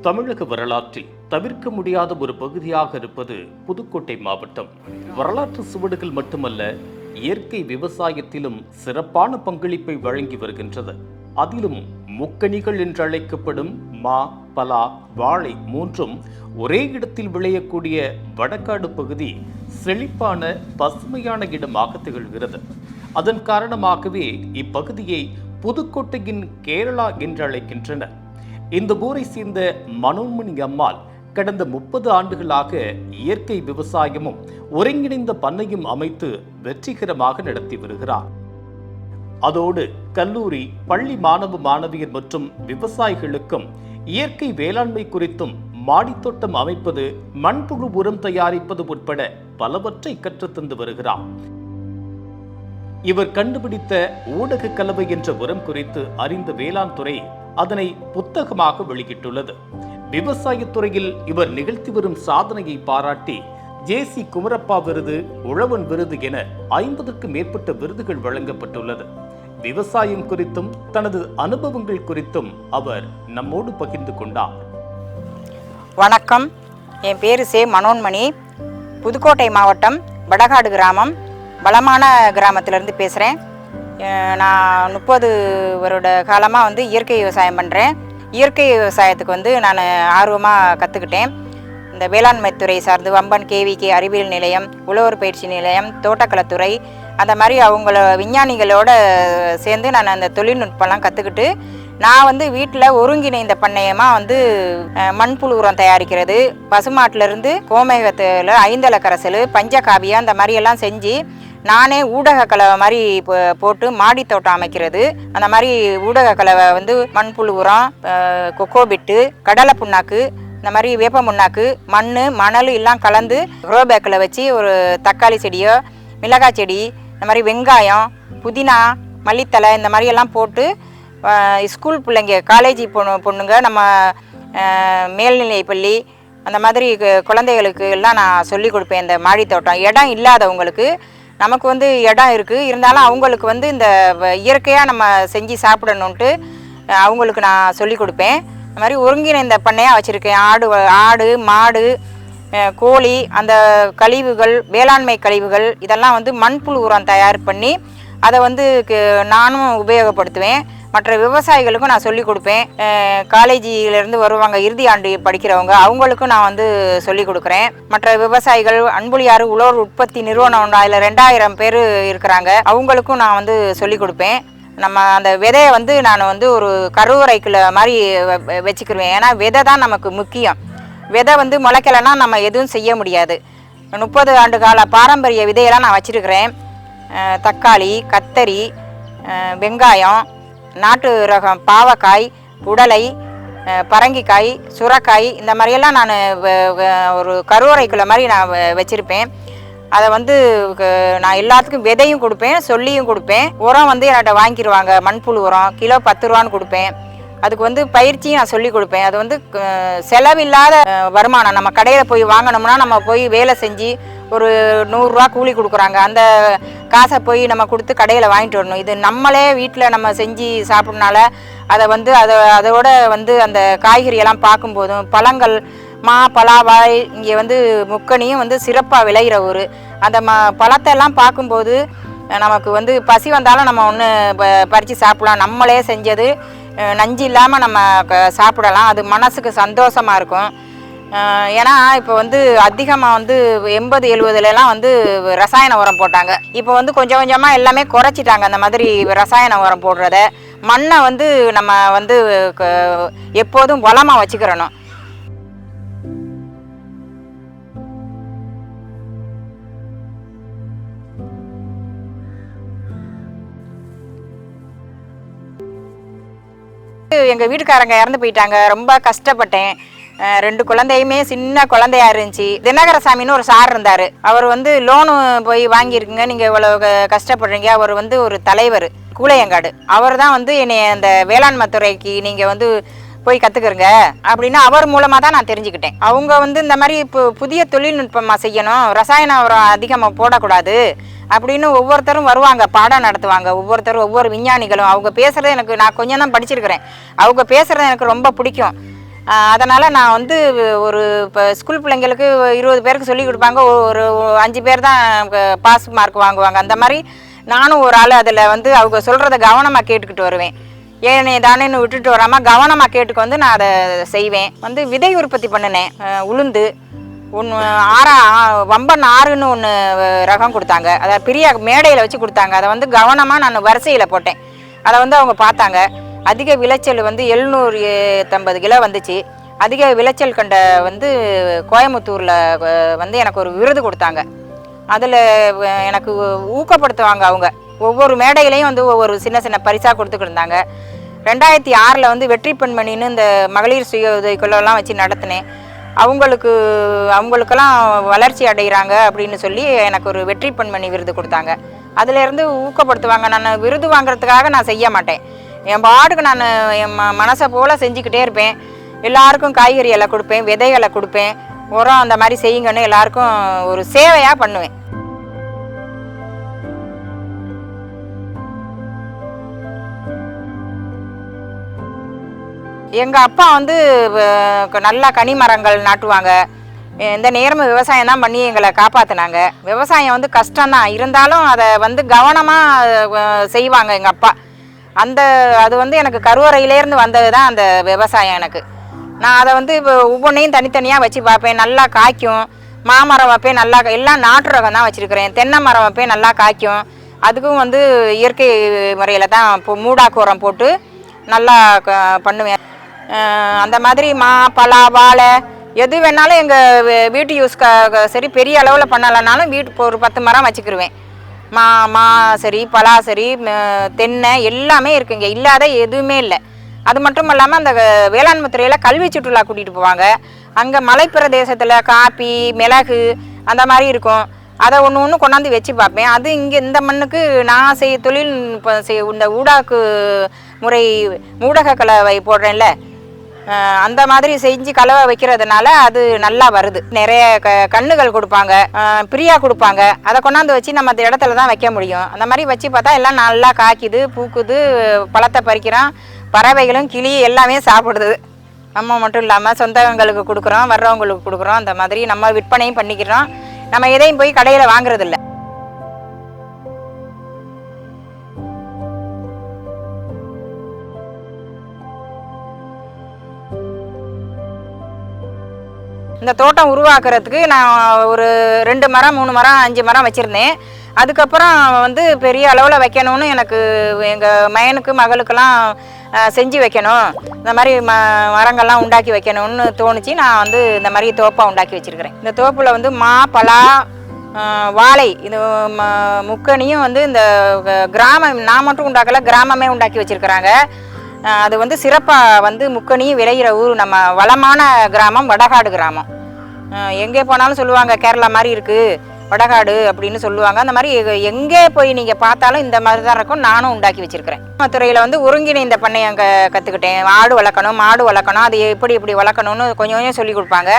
தமிழக வரலாற்றில் தவிர்க்க முடியாத ஒரு பகுதியாக இருப்பது புதுக்கோட்டை மாவட்டம். வரலாற்று சுவடுகள் மட்டுமல்ல, இயற்கை விவசாயத்திலும் சிறப்பான பங்களிப்பை வழங்கி வருகின்றது. அதிலும் முக்கணிகள் என்றழைக்கப்படும் மா, பலா, வாழை மூன்றும் ஒரே இடத்தில் விளையக்கூடிய வடகாடு பகுதி செழிப்பான பசுமையான இடமாக திகழ்கிறது. அதன் காரணமாகவே இப்பகுதியை புதுக்கோட்டையின் கேரளா என்று அழைக்கின்றனர். இந்த ஊரை சேர்ந்த மனோன்மணி அம்மாள் கடந்த 30 ஆண்டுகளாக இயற்கை விவசாயமும் ஒருங்கிணைந்த பண்ணையும் அமைத்து வெற்றிகரமாக நடத்தி வருகிறார். அதோடு கல்லூரி, பள்ளி மாணவ மாணவியர் மற்றும் விவசாயிகளுக்கும் இயற்கை வேளாண்மை குறித்தும் மாடித்தோட்டம் அமைப்பது, மண்புழு உரம் தயாரிப்பது உட்பட பலவற்றை கற்றுத்தந்து வருகிறார். இவர் கண்டுபிடித்த ஊடக கலவை என்ற உரம் குறித்து அறிந்த வேளாண் துறை அதனை புத்தகமாக வெளியிட்டுள்ளது. விவசாயத்துறையில் இவர் நிகழ்த்தி வரும் சாதனையை பாராட்டி ஜே.சி. குமரப்பா விருது, உழவன் விருது என 50க்கும் மேற்பட்ட விருதுகள் வழங்கப்பட்டுள்ளது. விவசாயம் குறித்தும் தனது அனுபவங்கள் குறித்தும் அவர் நம்மோடு பகிர்ந்து கொண்டார். வணக்கம், என் பேர் சே. மனோன்மணி. புதுக்கோட்டை மாவட்டம் வடகாடு கிராமம், பலமான கிராமத்திலேருந்து பேசுகிறேன். நான் 30 வருட காலமாக இயற்கை விவசாயம் பண்ணுறேன். இயற்கை விவசாயத்துக்கு நான் ஆர்வமாக கற்றுக்கிட்டேன். இந்த வேளாண்மை துறை சார்ந்து வம்பன் கேவிகே அறிவியல் நிலையம், உழவர் பயிற்சி நிலையம், தோட்டக்கலைத்துறை, அந்த மாதிரி அவங்கள விஞ்ஞானிகளோட சேர்ந்து நான் அந்த தொழில்நுட்பம்லாம் கற்றுக்கிட்டு நான் வீட்டில் ஒருங்கிணைந்த பண்ணையமாக மண்புழு உரம் தயாரிக்கிறது, பசுமாட்டிலேருந்து கோமேகத்தில் 5 இலை கரைசல், பஞ்சகாவியம் அந்த மாதிரியெல்லாம் செஞ்சு நானே ஊடக கலவை மாதிரி போட்டு மாடித்தோட்டம் அமைக்கிறது. அந்த மாதிரி ஊடக கலவை மண்புழு உரம், கொக்கோபிட்டு, கடலை புண்ணாக்கு, இந்த மாதிரி வேப்ப முன்னாக்கு, மண், மணல் எல்லாம் கலந்து க்ரோ பேக்கில் வச்சு ஒரு தக்காளி செடியோ, மிளகாய் செடி, இந்த மாதிரி வெங்காயம், புதினா, மல்லித்தலை இந்த மாதிரியெல்லாம் போட்டு ஸ்கூல் பிள்ளைங்க, காலேஜ் பொண்ணுங்க, நம்ம மேல்நிலை பள்ளி அந்த மாதிரி குழந்தைகளுக்கு எல்லாம் நான் சொல்லி கொடுப்பேன். இந்த மாடித்தோட்டம் இடம் இல்லாதவங்களுக்கு, நமக்கு இடம் இருக்குது, இருந்தாலும் அவங்களுக்கு இந்த இயற்கையாக நம்ம செஞ்சு சாப்பிடணுன்ட்டு அவங்களுக்கு நான் சொல்லி கொடுப்பேன். இந்த மாதிரி ஒருங்கிணைந்த பண்ணையாக வச்சுருக்கேன். ஆடு, மாடு, கோழி, அந்த கழிவுகள், வேளாண்மை கழிவுகள் இதெல்லாம் மண்புழு உரம் தயார் பண்ணி அதை நானும் உபயோகப்படுத்துவேன். மற்ற விவசாயிகளுக்கும் நான் சொல்லிக் கொடுப்பேன். காலேஜிலேருந்து வருவாங்க, இறுதி ஆண்டு படிக்கிறவங்க, அவங்களுக்கும் நான் சொல்லிக் கொடுக்குறேன். மற்ற விவசாயிகள், அன்புலியாறு உழவர் உற்பத்தி நிறுவனம் உண்டு, அதில் 2000 பேர் இருக்கிறாங்க, அவங்களுக்கும் நான் சொல்லிக் கொடுப்பேன். நம்ம அந்த விதையை நான் ஒரு கருவறைக்குள்ள மாதிரி வச்சுக்கிருவேன். ஏன்னா விதை தான் நமக்கு முக்கியம். விதை முளைக்கலைன்னா நம்ம எதுவும் செய்ய முடியாது. 30 ஆண்டு கால பாரம்பரிய விதையெல்லாம் நான் வச்சுருக்கிறேன். தக்காளி, கத்தரி, வெங்காயம், நாட்டு ரகம் பாவக்காய், புடலை, பரங்கிக்காய், சுரக்காய், இந்த மாதிரியெல்லாம் நான் ஒரு கருவறைக்குள்ள மாதிரி நான் வச்சுருப்பேன். அதை நான் எல்லாத்துக்கும் விதையும் கொடுப்பேன், சொல்லியும் கொடுப்பேன். உரம் என்கிட்ட வாங்கிடுவாங்க. மண்புழு உரம் கிலோ 10 ரூபான்னு கொடுப்பேன். அதுக்கு பயிற்சியும் நான் சொல்லி கொடுப்பேன். அது செலவில்லாத வருமானம். நம்ம கடையில் போய் வாங்கினோம்னா நம்ம போய் வேலை செஞ்சு ஒரு 100 ரூபா கூலி கொடுக்குறாங்க. அந்த காசை போய் நம்ம கொடுத்து கடையில் வாங்கிட்டு வரணும். இது நம்மளே வீட்டில் நம்ம செஞ்சு சாப்பிட்றனால அதை அதோட அந்த காய்கறியெல்லாம் பார்க்கும்போதும், பழங்கள், மா, பலா, வாழை, இங்கே முக்கணியும் சிறப்பாக விளையிற ஊர். அந்த பழத்தை எல்லாம் பார்க்கும்போது நமக்கு பசி வந்தாலும் நம்ம ஒன்று பறித்து சாப்பிடலாம். நம்மளே செஞ்சது, நஞ்சு இல்லாமல் நம்ம சாப்பிடலாம். அது மனசுக்கு சந்தோஷமாக இருக்கும். ஏன்னா இப்போ அதிகமாக 80-70லலாம் ரசாயன உரம் போட்டாங்க. இப்போ கொஞ்சம் கொஞ்சமாக எல்லாமே குறைச்சிட்டாங்க. அந்த மாதிரி ரசாயன உரம் போடுறத, மண்ணை நம்ம எப்போதும் வளமாக வச்சுக்கிறணும். எங்கள் வீட்டுக்காரங்க இறந்து போயிட்டாங்க. ரொம்ப கஷ்டப்பட்டேன். 2 குழந்தையுமே சின்ன குழந்தையா இருந்துச்சு. தினகரசாமின்னு ஒரு சார் இருந்தார். அவர் லோனு போய் வாங்கியிருக்குங்க, நீங்கள் இவ்வளோ கஷ்டப்படுறீங்க. அவர் ஒரு தலைவர், கூளையங்காடு. அவர் தான் என்னை அந்த வேளாண்மை துறைக்கு நீங்கள் போய் கற்றுக்குறங்க அப்படின்னு அவர் மூலமாக தான் நான் தெரிஞ்சுக்கிட்டேன். அவங்க இந்த மாதிரி இப்போ புதிய தொழில்நுட்பமாக செய்யணும், ரசாயன உரம் அதிகமாக போடக்கூடாது அப்படின்னு ஒவ்வொருத்தரும் வருவாங்க, பாடம் நடத்துவாங்க. ஒவ்வொருத்தரும் ஒவ்வொரு விஞ்ஞானிகளும் அவங்க பேசுகிறது நான் கொஞ்சம் தான் படிச்சிருக்கிறேன். அவங்க பேசுகிறது எனக்கு ரொம்ப பிடிக்கும். அதனால் நான் வந்து ஒரு இப்போ ஸ்கூல் பிள்ளைங்களுக்கு 20 பேருக்கு சொல்லி கொடுப்பாங்க, ஒரு 5 பேர் தான் பாஸ் மார்க் வாங்குவாங்க. அந்த மாதிரி நானும் ஒரு ஆள் அதில் வந்து அவங்க சொல்கிறத கவனமாக கேட்டுக்கிட்டு வருவேன். ஏனே தானேன்னு விட்டுட்டு வராமல் கவனமாக கேட்டுக்கு வந்து நான் அதை செய்வேன். வந்து விதை உற்பத்தி பண்ணினேன். உளுந்து ஒன்று வம்பன் 6ன்னு ஒன்று ரகம் கொடுத்தாங்க. அதை பெரிய மேடையில் வச்சு கொடுத்தாங்க. அதை வந்து கவனமாக நான் வரிசையில் போட்டேன். அதை வந்து அவங்க பார்த்தாங்க. அதிக விளைச்சல் வந்து 750 கிலோ வந்துச்சு. அதிக விளைச்சல் கண்ட வந்து கோயம்புத்தூரில் வந்து எனக்கு ஒரு விருது கொடுத்தாங்க. அதில் எனக்கு ஊக்கப்படுத்துவாங்க அவங்க. ஒவ்வொரு மேடையிலையும் வந்து ஒவ்வொரு சின்ன சின்ன பரிசாக கொடுத்துக்கிட்டு இருந்தாங்க. 2006 வந்து வெற்றி பெண்மணின்னு இந்த மகளிர் சுய உதவிக்குள்ளெல்லாம் வச்சு நடத்தினேன். அவங்களுக்கெல்லாம் வளர்ச்சி அடைகிறாங்க அப்படின்னு சொல்லி எனக்கு ஒரு வெற்றி பெண்மணி விருது கொடுத்தாங்க. அதிலேருந்து ஊக்கப்படுத்துவாங்க. நான் விருது வாங்குறதுக்காக நான் செய்ய மாட்டேன். என் பாட்டுக்கு நான் என் மனசை போல் செஞ்சுக்கிட்டே இருப்பேன். எல்லாருக்கும் காய்கறிகளை கொடுப்பேன், விதைகளை கொடுப்பேன், உரம் அந்த மாதிரி செய்யுங்கன்னு எல்லாருக்கும் ஒரு சேவையாக பண்ணுவேன். எங்கள் அப்பா வந்து நல்லா கனி மரங்கள் நாட்டுவாங்க. இந்த நேரமும் விவசாயம் தான் பண்ணி எங்களை காப்பாற்றினாங்க. விவசாயம் வந்து கஷ்டம்தான், இருந்தாலும் அதை வந்து கவனமாக செய்வாங்க எங்கள் அப்பா. அது வந்து எனக்கு கருவறையிலேருந்து வந்தது தான் அந்த விவசாயம் எனக்கு. நான் அதை வந்து இப்போ ஒவ்வொன்றையும் தனித்தனியாக வச்சு பார்ப்பேன். நல்லா காய்க்கும். மாமரம் வைப்பேன், நல்லா எல்லாம் நாட்டு ரகம் தான் வச்சுருக்கிறேன். தென்னை மரம் வைப்பேன், நல்லா காய்க்கும். அதுக்கும் வந்து இயற்கை முறையில் தான் இப்போ மூடாக்கு உரம் போட்டு நல்லா பண்ணுவேன். அந்த மாதிரி பலா, வாழை எது வேணாலும் எங்கள் வீட்டு யூஸ்க்காக சரி, பெரிய அளவில் பண்ணலைனாலும் வீட்டு ஒரு 10 மரம் வச்சுக்கிருவேன். மா சரி, பலா சரி, தென்னை எல்லாமே இருக்குங்க, இல்லாத எதுவுமே இல்லை. அது மட்டும் இல்லாமல் அந்த வேளாண்மை துறையில் கல்வி சுற்றுலா கூட்டிகிட்டு போவாங்க. அங்கே மலைப்பிரதேசத்தில் காப்பி, மிளகு அந்த மாதிரி இருக்கும். அதை ஒன்று கொண்டாந்து வச்சு பார்ப்பேன். அது இங்கே இந்த மண்ணுக்கு நான் தொழில் இந்த ஊடாக்கு முறை மூடக கலவை போடுறேன்ல, அந்த மாதிரி செஞ்சு கலவை வைக்கிறதுனால அது நல்லா வருது. நிறைய கண்ணுகள் கொடுப்பாங்க, பிரியா கொடுப்பாங்க. அதை கொண்டாந்து வச்சு நம்ம அந்த இடத்துல தான் வைக்க முடியும். அந்த மாதிரி வச்சு பார்த்தா எல்லாம் நல்லா காய்க்குது, பூக்குது, பழத்தை பறிக்கிறோம். பறவைகளும் கிளி எல்லாமே சாப்பிடுது. நம்ம மட்டும் இல்லாமல் சொந்தங்களுக்கு கொடுக்குறோம், வர்றவங்களுக்கு கொடுக்குறோம். அந்த மாதிரி நம்ம விற்பனையும் பண்ணிக்கிறோம். நம்ம எதையும் போய் கடையில் வாங்குறதில்ல. இந்த தோட்டம் உருவாக்குறதுக்கு நான் ஒரு 2 மரம் 3 மரம் 5 மரம் வச்சுருந்தேன். அதுக்கப்புறம் வந்து பெரிய அளவில் வைக்கணும்னு எனக்கு எங்கள் மகனுக்கு மகளுக்கெல்லாம் செஞ்சு வைக்கணும், இந்த மாதிரி மரங்கள்லாம் உண்டாக்கி வைக்கணும்னு தோணுச்சு. நான் வந்து இந்த மாதிரி தோப்பாக உண்டாக்கி வச்சுருக்கிறேன். இந்த தோப்பில் வந்து பலா, வாழை, இது முக்கணியும் வந்து இந்த கிராமம் நான் மட்டும் உண்டாக்கல, கிராமமே உண்டாக்கி வச்சுருக்கிறாங்க. அது வந்து சிறப்பாக வந்து முக்கணியும் விளையிற ஊர். நம்ம வளமான கிராமம் வடகாடு கிராமம். எங்கே போனாலும் சொல்லுவாங்க கேரளா மாதிரி இருக்குது வடகாடு அப்படின்னு சொல்லுவாங்க. அந்த மாதிரி எங்கே போய் நீங்கள் பார்த்தாலும் இந்த மாதிரி தான் இருக்கும். நானும் உண்டாக்கி வச்சுருக்கிறேன். துறையில் வந்து ஒருங்கிணைந்த பண்ணையை அங்கே கற்றுக்கிட்டேன். ஆடு வளர்க்கணும், மாடு வளர்க்கணும், அது எப்படி வளர்க்கணும்னு கொஞ்சம் கொஞ்சம் சொல்லி கொடுப்பாங்க.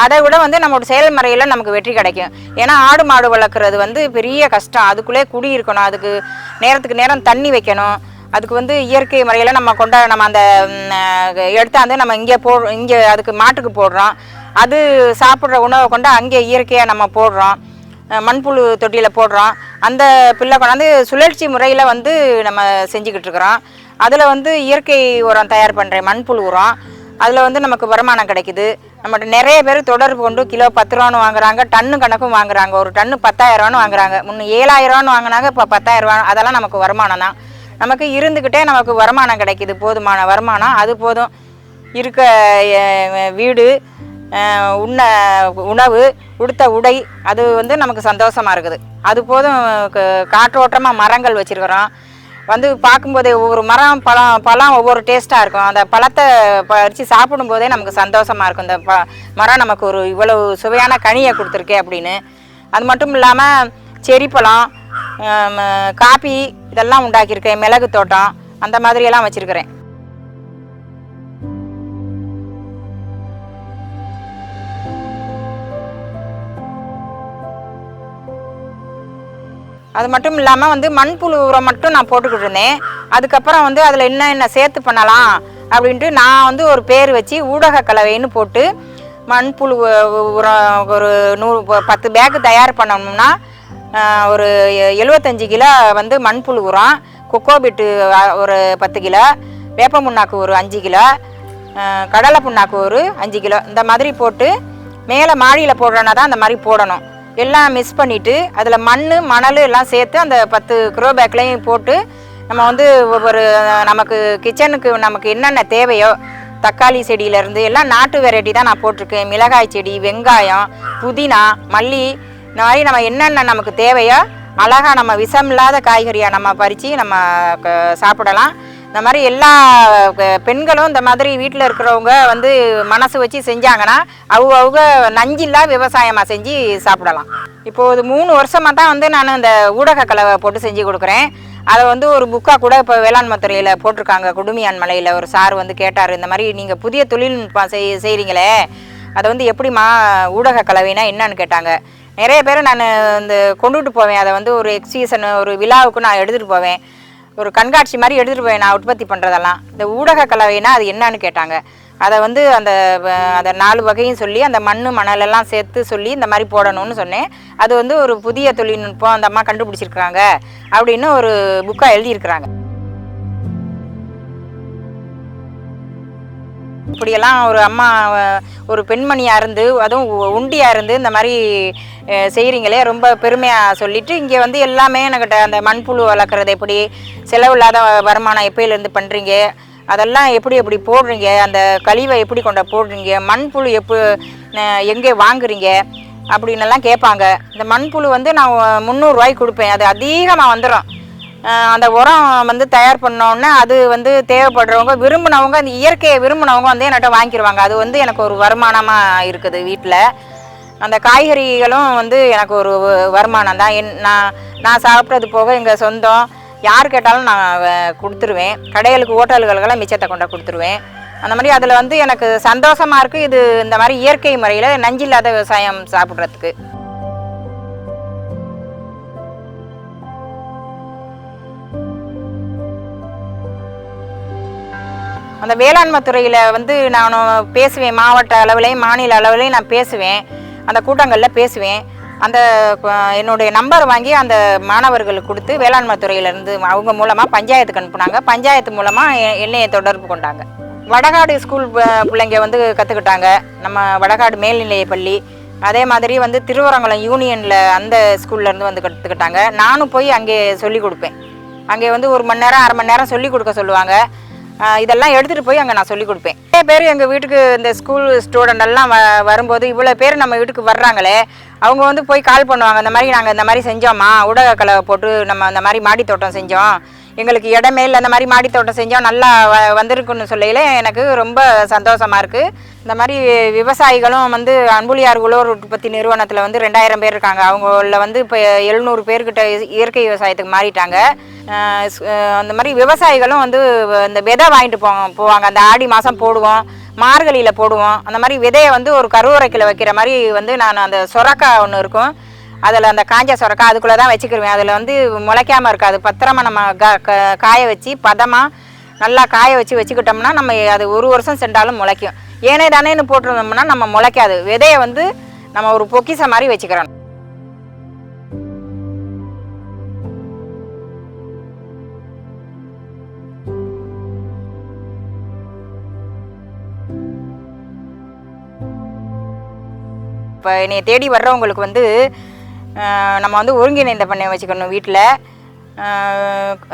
அதை விட வந்து நம்மளோட செயல்முறையில் நமக்கு வெற்றி கிடைக்கும். ஏன்னா ஆடு மாடு வளர்க்குறது வந்து பெரிய கஷ்டம். அதுக்குள்ளே குடி இருக்கணும், அதுக்கு நேரத்துக்கு நேரம் தண்ணி வைக்கணும். அதுக்கு வந்து இயற்கை முறையில் நம்ம அந்த எடுத்தாந்து நம்ம இங்கே அதுக்கு மாட்டுக்கு போடுறோம். அது சாப்பிட்ற உணவை கொண்டு அங்கே இயற்கையாக நம்ம போடுறோம். மண்புழு தொட்டியில் போடுறோம். அந்த பிள்ளை கொண்டாந்து சுழற்சி முறையில் வந்து நம்ம செஞ்சுக்கிட்டு இருக்கிறோம். அதில் வந்து இயற்கை உரம் தயார் பண்ணுறேன், மண்புழு உரம். அதில் வந்து நமக்கு வருமானம் கிடைக்குது. நம்மகிட்ட நிறைய பேர் தொடர்பு கொண்டு கிலோ 10 ரூபான்னு வாங்குறாங்க, டன்னு கணக்கும் வாங்குறாங்க. ஒரு டன்னு 10,000 ரூபான்னு வாங்குறாங்க. முன்ன 7,000 ரூபான்னு வாங்கினாங்க, இப்போ 10,000 ரூபா. அதெல்லாம் நமக்கு வருமானம் தான். நமக்கு இருந்துக்கிட்டே நமக்கு வருமானம் கிடைக்கிது, போதுமான வருமானம். அது போதும். இருக்க வீடு, உண்ண உணவு, உடுத்த உடை, அது வந்து நமக்கு சந்தோஷமாக இருக்குது. அது போதும். காற்றோட்டமாக மரங்கள் வச்சுருக்கிறோம். வந்து பார்க்கும்போதே ஒவ்வொரு மரம் பழம் ஒவ்வொரு டேஸ்ட்டாக இருக்கும். அந்த பழத்தை பறித்து சாப்பிடும்போதே நமக்கு சந்தோஷமாக இருக்கும். இந்த மரம் நமக்கு ஒரு இவ்வளவு சுவையான கனியை கொடுத்துருக்கே அப்படின்னு. அது மட்டும் இல்லாமல் செரி பழம், காப்பி இதெல்லாம் உண்டாக்கியிருக்கேன். மிளகு தோட்டம் அந்த மாதிரியெல்லாம் வச்சுருக்கிறேன். அது மட்டும் இல்லாமல் வந்து மண்புழு உரம் மட்டும் நான் போட்டுக்கிட்டு இருந்தேன். அதுக்கப்புறம் வந்து அதில் என்ன சேர்த்து பண்ணலாம் அப்படின்ட்டு நான் வந்து ஒரு பேர் வச்சு ஊடக கலவைன்னு போட்டு மண்புழு உரம் ஒரு 10 பேக்கு தயார் பண்ணணும்னா ஒரு 75 கிலோ வந்து மண்புழு உரம், கொக்கோபிட்டு ஒரு 10 கிலோ, வேப்ப புண்ணாக்கு ஒரு 5 கிலோ, கடலை புண்ணாக்கு ஒரு 5 கிலோ, இந்த மாதிரி போட்டு மேலே மாடியில் போடுறோன்னா தான் அந்த மாதிரி போடணும். எல்லாம் மிக்ஸ் பண்ணிவிட்டு அதில் மணல் எல்லாம் சேர்த்து அந்த 10 க்ரோ பேக்லையும் போட்டு நம்ம வந்து ஒரு நமக்கு கிச்சனுக்கு நமக்கு என்னென்ன தேவையோ தக்காளி செடியிலேருந்து எல்லாம் நாட்டு வெரைட்டி தான் நான் போட்டிருக்கேன். மிளகாய் செடி, வெங்காயம், புதினா, மல்லி, இந்த மாதிரி நம்ம என்னென்ன நமக்கு தேவையோ அழகாக நம்ம விஷம் இல்லாத காய்கறியாக நம்ம பறித்து நம்ம சாப்பிடலாம். இந்த மாதிரி எல்லா பெண்களும் இந்த மாதிரி வீட்டில் இருக்கிறவங்க வந்து மனசு வச்சு செஞ்சாங்கன்னா அவங்க நஞ்சில்லா விவசாயமாக செஞ்சு சாப்பிடலாம். இப்போது 3 வருஷமாக தான் வந்து நான் இந்த ஊடக கலவை போட்டு செஞ்சு கொடுக்குறேன். அதை வந்து ஒரு புக்காக கூட இப்போ வேளாண்மை துறையில் போட்டிருக்காங்க. குடுமியான் மலையில் ஒரு சார் வந்து கேட்டார், இந்த மாதிரி நீங்கள் புதிய தொழில்நுட்பம் செய்கிறீங்களே அதை வந்து எப்படிமா ஊடக கலவைனா என்னன்னு கேட்டாங்க. நிறைய பேர் நான் இந்த கொண்டுட்டு போவேன். அதை வந்து ஒரு எக்ஸிபிஷன் ஒரு விழாவுக்கு நான் எடுத்துகிட்டு போவேன். ஒரு கண்காட்சி மாதிரி எடுத்துகிட்டு போவேன் நான் உற்பத்தி பண்ணுறதெல்லாம். இந்த ஊடக கலவைனா அது என்னன்னு கேட்டாங்க. அதை வந்து அந்த 4 வகையும் சொல்லி அந்த மணலெல்லாம் சேர்த்து சொல்லி இந்த மாதிரி போடணும்னு சொன்னேன். அது வந்து ஒரு புதிய தொழில்நுட்பம் அந்த அம்மா கண்டுபிடிச்சிருக்காங்க அப்படின்னு ஒரு புக்காக எழுதியிருக்கிறாங்க. இப்படியெல்லாம் ஒரு அம்மா ஒரு பெண்மணியாக இருந்து அதுவும் உண்டியாக இருந்து இந்த மாதிரி செய்கிறீங்களே ரொம்ப பெருமையாக சொல்லிவிட்டு இங்கே வந்து எல்லாமே என்கிட்ட அந்த மண்புழு வளர்க்குறது எப்படி, செலவு இல்லாத வருமானம் எப்போயிலேருந்து பண்ணுறீங்க, அதெல்லாம் எப்படி போடுறீங்க, அந்த கழிவை எப்படி கொண்ட போடுறீங்க, மண்புழு எங்கே வாங்குறீங்க அப்படின்னெல்லாம் கேட்பாங்க. இந்த மண்புழு வந்து நான் 300 ரூபாய்க்கு கொடுப்பேன். அது அதிகமாக வந்துடும். அந்த உரம் வந்து தயார் பண்ணோன்னே அது வந்து தேவைப்படுறவங்க விரும்பினவங்க அந்த இயற்கையை விரும்பினவங்க வந்து என்கிட்ட வாங்கிடுவாங்க. அது வந்து எனக்கு ஒரு வருமானமாக இருக்குது. வீட்டில் அந்த காய்கறிகளும் வந்து எனக்கு ஒரு வருமானம் தான். நான் சாப்பிட்றது போக எங்கள் சொந்தம் யார் கேட்டாலும் நான் கொடுத்துருவேன். கடைகளுக்கு ஹோட்டல்களுக்கெல்லாம் மிச்சத்தை கொண்டு கொடுத்துருவேன். அந்த மாதிரி அதில் வந்து எனக்கு சந்தோஷமாக இருக்குது. இது இந்த மாதிரி இயற்கை முறையில் நஞ்சில்லாத விவசாயம் சாப்பிட்றதுக்கு. அந்த வேளாண்மை துறையில் வந்து நான் பேசுவேன். மாவட்ட அளவுலேயும் மாநில அளவுலேயும் நான் பேசுவேன். அந்த கூட்டங்களில் பேசுவேன். அந்த என்னுடைய நம்பர் வாங்கி அந்த மாணவர்களுக்கு கொடுத்து வேளாண்மை துறையிலேருந்து அவங்க மூலமாக பஞ்சாயத்துக்கு அனுப்புனாங்க. பஞ்சாயத்து மூலமாக என்னையை தொடர்பு கொண்டாங்க. வடகாடு ஸ்கூல் பிள்ளைங்க வந்து கற்றுக்கிட்டாங்க. நம்ம வடகாடு மேல்நிலைய பள்ளி, அதே மாதிரி வந்து திருவரங்குளம் யூனியனில் அந்த ஸ்கூல்லேருந்து வந்து கற்றுக்கிட்டாங்க. நானும் போய் அங்கே சொல்லிக் கொடுப்பேன். அங்கே வந்து 1 மணி நேரம் 1/2 மணி நேரம் சொல்லிக் கொடுக்க சொல்லுவாங்க. இதெல்லாம் எடுத்துகிட்டு போய் அங்கே நான் சொல்லிக் கொடுப்பேன். நிறைய பேர் எங்கள் வீட்டுக்கு இந்த ஸ்கூல் ஸ்டூடெண்ட் எல்லாம் வரும்போது இவ்வளோ பேர் நம்ம வீட்டுக்கு வர்றாங்களே, அவங்க வந்து போய் கால் பண்ணுவாங்க. இந்த மாதிரி நாங்கள் இந்த மாதிரி செஞ்சோம்மா, ஊடக கலவை போட்டு நம்ம இந்த மாதிரி மாடி தோட்டம் செஞ்சோம், எங்களுக்கு இடமே இல்லை, இந்த மாதிரி மாடி தோட்டம் செஞ்சோம், நல்லா வந்திருக்குன்னு சொல்லையில எனக்கு ரொம்ப சந்தோஷமாக இருக்குது. இந்த மாதிரி விவசாயிகளும் வந்து அன்புலியார் உழவர் உற்பத்தி நிறுவனத்தில் வந்து 2000 பேர் இருக்காங்க. அவங்கள வந்து இப்போ 700 பேர்கிட்ட இயற்கை விவசாயத்துக்கு மாறிட்டாங்க. அந்த மாதிரி விவசாயிகளும் வந்து இந்த விதை வாங்கிட்டு போவாங்க. அந்த ஆடி மாதம் போடுவோம், மார்கழியில் போடுவோம். அந்த மாதிரி விதையை வந்து ஒரு கருவறைக்கில் வைக்கிற மாதிரி வந்து நான் அந்த சொரக்காய் ஒன்று இருக்கும், அதில் அந்த காஞ்ச சொரக்காய் அதுக்குள்ளே தான் வச்சுக்கிருவேன். அதில் வந்து முளைக்காமல் இருக்காது. பத்திரமா நம்ம காய வச்சு பதமாக நல்லா காய வச்சுக்கிட்டோம்னா நம்ம அது 1 வருஷம் சென்றாலும் முளைக்கும். ஏனே தானேன்னு போட்டிருந்தோம்னா நம்ம முளைக்காது. விதையை வந்து நம்ம ஒரு பொக்கிச மாதிரி வச்சுக்கிறோம். இப்போ என்னை தேடி வர்றவங்களுக்கு வந்து நம்ம வந்து ஒருங்கிணைந்த பண்ணை வச்சுக்கணும். வீட்டில்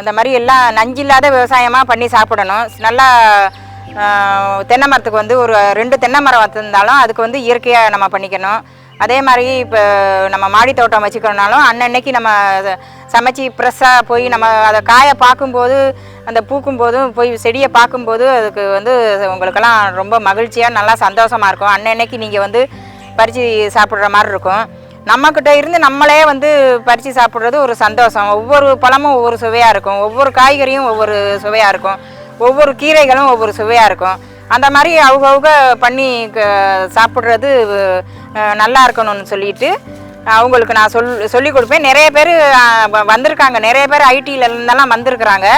இந்த மாதிரி எல்லாம் நஞ்சில்லாத விவசாயமாக பண்ணி சாப்பிடணும். நல்லா தென்னை மரத்துக்கு வந்து ஒரு 2 தென்னை மரம் வச்சுருந்தாலும் அதுக்கு வந்து இயற்கையாக நம்ம பண்ணிக்கணும். அதே மாதிரி இப்போ நம்ம மாடி தோட்டம் வச்சுக்கணுனாலும் அன்னன்னைக்கு நம்ம சமைச்சி ஃப்ரெஷ்ஷாக போய் நம்ம அதை காய பார்க்கும்போது அந்த பூக்கும்போதும் போய் செடியை பார்க்கும்போது அதுக்கு வந்து உங்களுக்கெல்லாம் ரொம்ப மகிழ்ச்சியாக நல்லா சந்தோஷமாக இருக்கும். அன்னன்னைக்கு நீங்கள் வந்து பறித்து சாப்பிட்ற மாதிரி இருக்கும். நம்மக்கிட்ட இருந்து நம்மளே வந்து பறித்து சாப்பிட்றது ஒரு சந்தோஷம். ஒவ்வொரு பழமும் ஒவ்வொரு சுவையாக இருக்கும், ஒவ்வொரு காய்கறியும் ஒவ்வொரு சுவையாக இருக்கும், ஒவ்வொரு கீரைகளும் ஒவ்வொரு சுவையாக இருக்கும். அந்த மாதிரி அவங்க பண்ணி சாப்பிட்றது நல்லா இருக்கணும்னு சொல்லிட்டு அவங்களுக்கு நான் சொல்லிக் கொடுப்பேன். நிறைய பேர் வந்திருக்காங்க, நிறைய பேர் ஐடியில இருந்தெல்லாம் வந்திருக்கிறாங்க.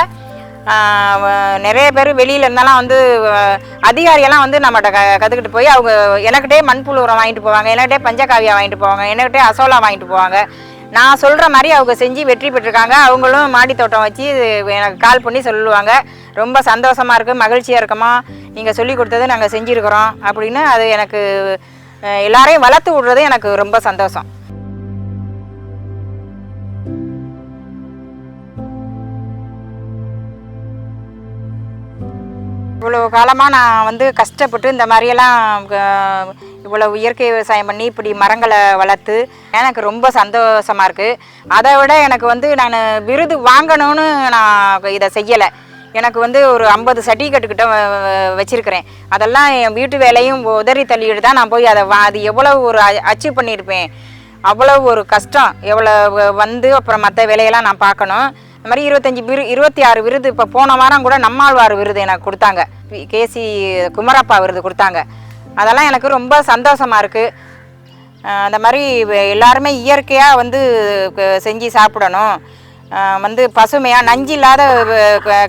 நிறைய பேர் வெளியில் இருந்தாலும் வந்து அதிகாரியெல்லாம் வந்து நம்மகிட்ட கற்றுக்கிட்டு போய் அவங்க எனக்கிட்டே மண்புழு உரம் வாங்கிட்டு போவாங்க, எனக்கிட்டே பஞ்சகாவியா வாங்கிட்டு போவாங்க, எனக்கிட்டே அசோலா வாங்கிட்டு போவாங்க. நான் சொல்கிற மாதிரி அவங்க செஞ்சு வெற்றி பெற்றிருக்காங்க. அவங்களும் மாடி தோட்டம் வச்சு எனக்கு கால் பண்ணி சொல்லுவாங்க, ரொம்ப சந்தோஷமாக இருக்குது, மகிழ்ச்சியாக இருக்கமா, நீங்கள் சொல்லி கொடுத்தது நாங்கள் செஞ்சுருக்கிறோம் அப்படின்னு. அது எனக்கு எல்லாரையும் வளர்த்து விடுறது எனக்கு ரொம்ப சந்தோஷம். இவ்வளோ காலமாக நான் வந்து கஷ்டப்பட்டு இந்த மாதிரியெல்லாம் இவ்வளோ இயற்கை விவசாயம் பண்ணி இப்படி மரங்களை வளர்த்து எனக்கு ரொம்ப சந்தோஷமாக இருக்குது. அதை விட எனக்கு வந்து நான் விருது வாங்கணும்னு நான் இதை செய்யலை. எனக்கு வந்து ஒரு 50 சர்டிஃபிகேட்டுக்கிட்ட வச்சுருக்கிறேன். அதெல்லாம் என் வீட்டு வேலையும் உதறி தள்ளிட்டு தான் நான் போய் அது எவ்வளோ ஒரு அச்சீவ் பண்ணியிருப்பேன். அவ்வளோ ஒரு கஷ்டம் எவ்வளோ வந்து அப்புறம் மற்ற வேலையெல்லாம் நான் பார்க்கணும். இந்த மாதிரி 26 விருது இப்போ போன வாரம் கூட நம்மாழ்வார் விருது எனக்கு கொடுத்தாங்க, கேசி குமரப்பா விருது கொடுத்தாங்க. அதெல்லாம் எனக்கு ரொம்ப சந்தோஷமாக இருக்குது. அந்த மாதிரி எல்லாருமே இயற்கையாக வந்து செஞ்சு சாப்பிடணும். வந்து பசுமையாக நஞ்சு இல்லாத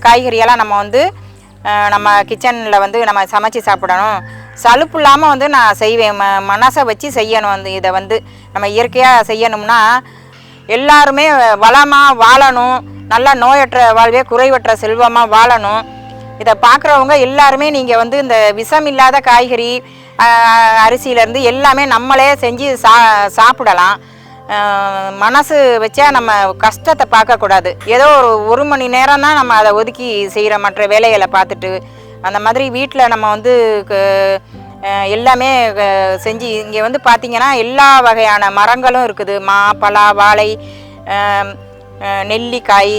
காய்கறியெல்லாம் நம்ம வந்து நம்ம கிச்சனில் வந்து நம்ம சமைச்சு சாப்பிடணும். சலுப்பு இல்லாமல் வந்து நான் செய்வேன், மனசை வச்சு செய்யணும். வந்து இதை வந்து நம்ம இயற்கையாக செய்யணும்னா எல்லாருமே வளமாக வாழணும், நல்லா நோயற்ற வாழ்வே குறைவற்ற செல்வமாக வாழணும். இதை பார்க்குறவங்க எல்லாருமே நீங்கள் வந்து இந்த விஷம் இல்லாத காய்கறி அரிசியிலேருந்து எல்லாமே நம்மளே செஞ்சு சாப்பிடலாம். மனசு வச்சா நம்ம கஷ்டத்தை பார்க்கக்கூடாது. ஏதோ ஒரு மணி நேரம் தான் நம்ம அதை ஒதுக்கி செய்கிற மற்ற வேலைகளை பார்த்துட்டு அந்த மாதிரி வீட்டில் நம்ம வந்து எல்லாமே செஞ்சு இங்கே வந்து பார்த்திங்கன்னா எல்லா வகையான மரங்களும் இருக்குது. மா, பலா, வாழை, நெல்லிக்காய்,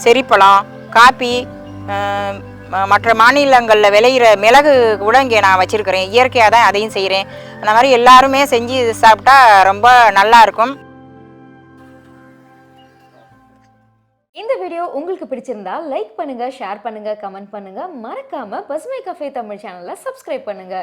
செரிப்பழம், காப்பி, மற்ற மாநிலங்களில் விளையிற மிளகு கூட இங்கே நான் வச்சுருக்கிறேன். இயற்கையாக தான் அதையும் செய்கிறேன். அந்த மாதிரி எல்லாருமே செஞ்சு சாப்பிட்டா ரொம்ப நல்லாயிருக்கும். இந்த வீடியோ உங்களுக்கு பிடிச்சிருந்தா லைக் பண்ணுங்க, ஷேர் பண்ணுங்க, கமெண்ட் பண்ணுங்க. மறக்காம பசுமை கஃபே தமிழ் சேனலை சப்ஸ்கிரைப் பண்ணுங்க.